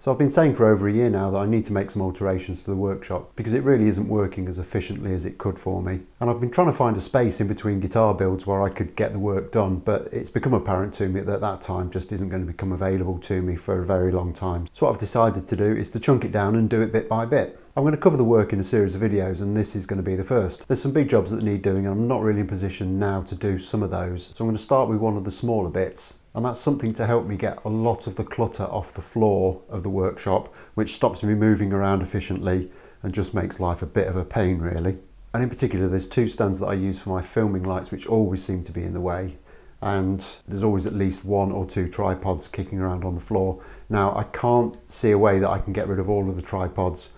So I've been saying for over a year now that I need to make some alterations to the workshop because it really isn't working as efficiently as it could for me. And I've been trying to find a space in between guitar builds where I could get the work done, but it's become apparent to me that that time just isn't going to become available to me for a very long time. So what I've decided to do is to chunk it down and do it bit by bit. I'm going to cover the work in a series of videos, and this is going to be the first. There's some big jobs that need doing and I'm not really in position now to do some of those. So I'm going to start with one of the smaller bits. And that's something to help me get a lot of the clutter off the floor of the workshop, which stops me moving around efficiently and just makes life a bit of a pain really. And in particular, there's two stands that I use for my filming lights which always seem to be in the way. And there's always at least one or two tripods kicking around on the floor. Now I can't see a way that I can get rid of all of the tripods.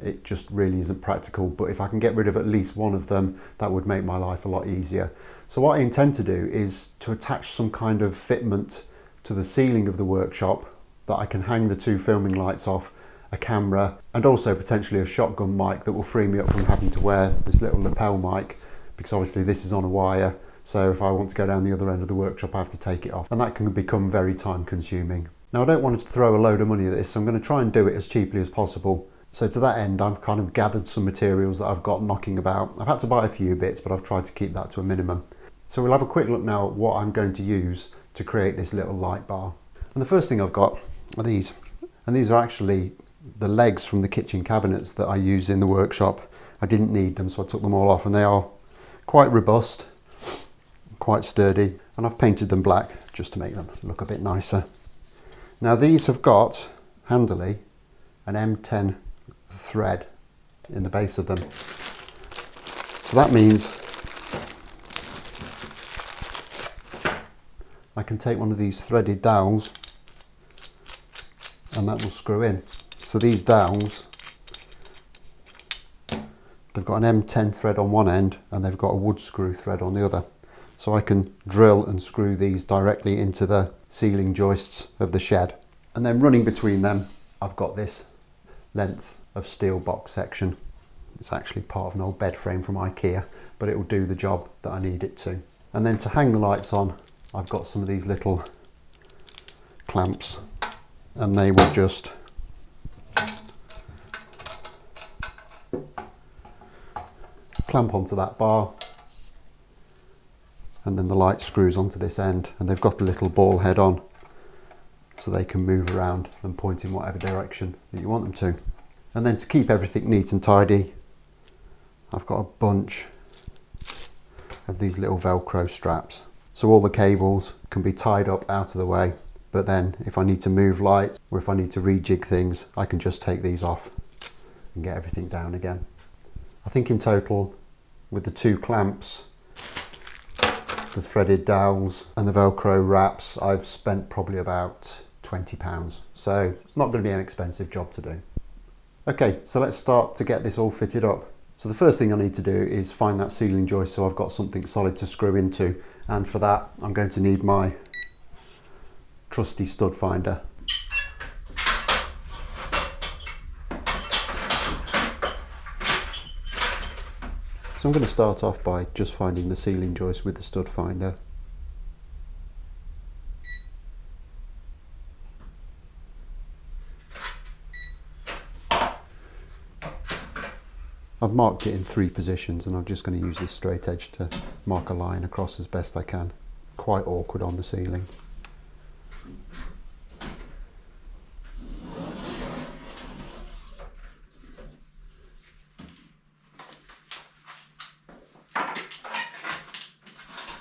It just really isn't practical, but if I can get rid of at least one of them, that would make my life a lot easier. So what I intend to do is to attach some kind of fitment to the ceiling of the workshop that I can hang the two filming lights off, a camera, and also potentially a shotgun mic that will free me up from having to wear this little lapel mic, because obviously this is on a wire. So if I want to go down the other end of the workshop, I have to take it off, and that can become very time consuming. Now I don't want to throw a load of money at this, so I'm going to try and do it as cheaply as possible. So to that end, I've kind of gathered some materials that I've got knocking about. I've had to buy a few bits, but I've tried to keep that to a minimum. So we'll have a quick look now at what I'm going to use to create this little light bar. And the first thing I've got are these. And these are actually the legs from the kitchen cabinets that I use in the workshop. I didn't need them, so I took them all off, and they are quite robust, quite sturdy. And I've painted them black just to make them look a bit nicer. Now these have got, handily, an M10 thread in the base of them. So that means I can take one of these threaded dowels and that will screw in. So these dowels, they've got an M10 thread on one end and they've got a wood screw thread on the other. So I can drill and screw these directly into the ceiling joists of the shed. And then running between them, I've got this length of steel box section. It's actually part of an old bed frame from IKEA, but it will do the job that I need it to. And then to hang the lights on, I've got some of these little clamps, and they will just clamp onto that bar, and then the light screws onto this end, and they've got a little ball head on so they can move around and point in whatever direction that you want them to. And then to keep everything neat and tidy, I've got a bunch of these little Velcro straps. So all the cables can be tied up out of the way, but then if I need to move lights or if I need to rejig things, I can just take these off and get everything down again. I think in total, with the two clamps, the threaded dowels and the Velcro wraps, I've spent probably about £20. So it's not going to be an expensive job to do. Okay, so let's start to get this all fitted up. So the first thing I need to do is find that ceiling joist so I've got something solid to screw into. And for that, I'm going to need my trusty stud finder. So I'm going to start off by just finding the ceiling joist with the stud finder. I've marked it in 3 positions and I'm just going to use this straight edge to mark a line across as best I can. Quite awkward on the ceiling.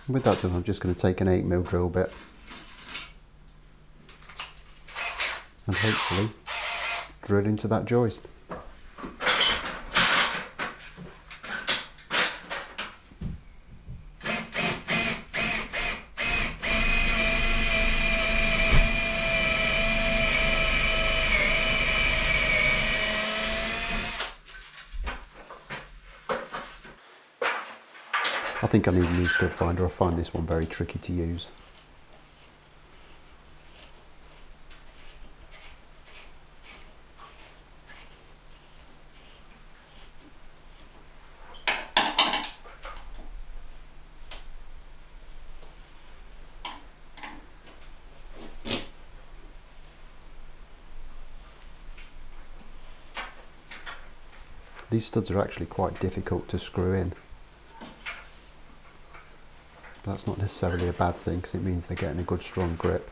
With that done, I'm just going to take an 8mm drill bit and hopefully drill into that joist. I think I need a new stud finder. I find this one very tricky to use. These studs are actually quite difficult to screw in. But that's not necessarily a bad thing because it means they're getting a good strong grip.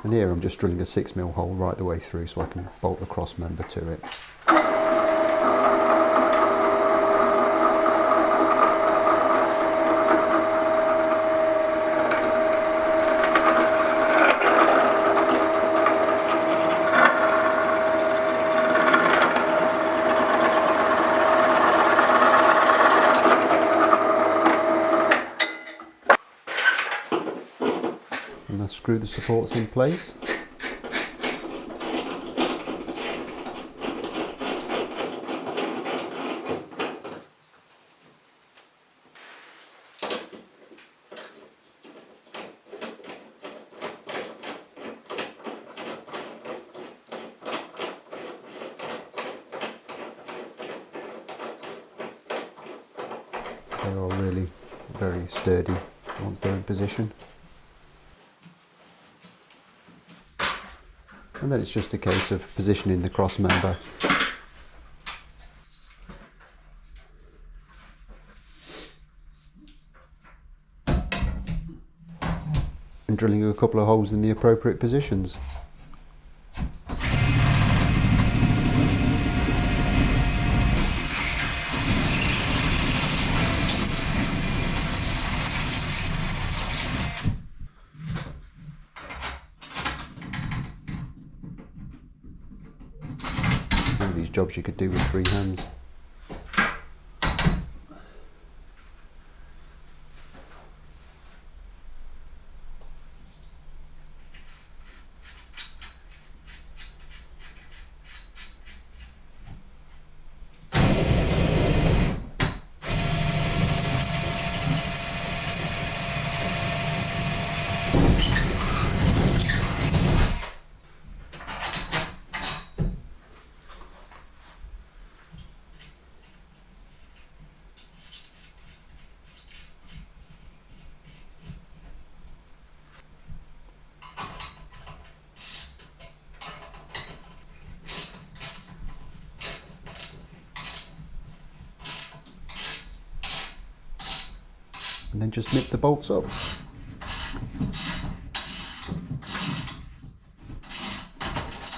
And here I'm just drilling a 6mm hole right the way through so I can bolt the cross member to it. And then screw the supports in place. They are really very sturdy once they're in position. And then it's just a case of positioning the cross member and drilling a couple of holes in the appropriate positions. All these jobs you could do with 3 hands. And then just nip the bolts up.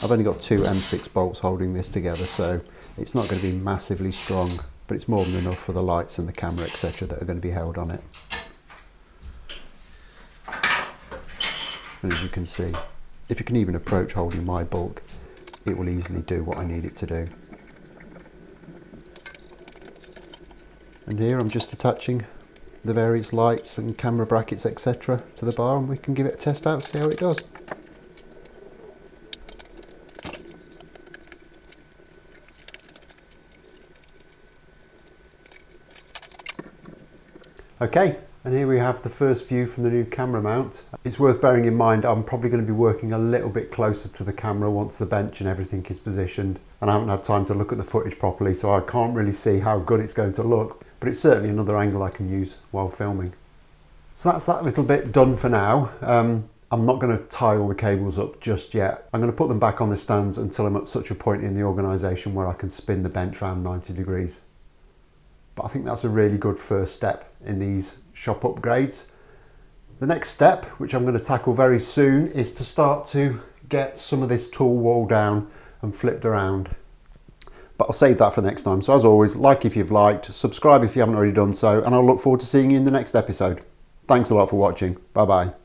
I've only got 2 M6 bolts holding this together, so it's not going to be massively strong, but it's more than enough for the lights and the camera, etc., that are going to be held on it. And as you can see, if you can even approach holding my bulk, it will easily do what I need it to do. And here I'm just attaching the various lights and camera brackets, etc., to the bar, and we can give it a test out, see how it does. Okay, and here we have the first view from the new camera mount. It's worth bearing in mind I'm probably going to be working a little bit closer to the camera once the bench and everything is positioned, and I haven't had time to look at the footage properly, so I can't really see how good it's going to look, but it's certainly another angle I can use while filming. So that's that little bit done for now. I'm not going to tie all the cables up just yet. I'm going to put them back on the stands until I'm at such a point in the organisation where I can spin the bench around 90 degrees. But I think that's a really good first step in these shop upgrades. The next step, which I'm going to tackle very soon, is to start to get some of this tool wall down and flipped around. But I'll save that for next time. So as always, like if you've liked, subscribe if you haven't already done so, and I'll look forward to seeing you in the next episode. Thanks a lot for watching. Bye bye.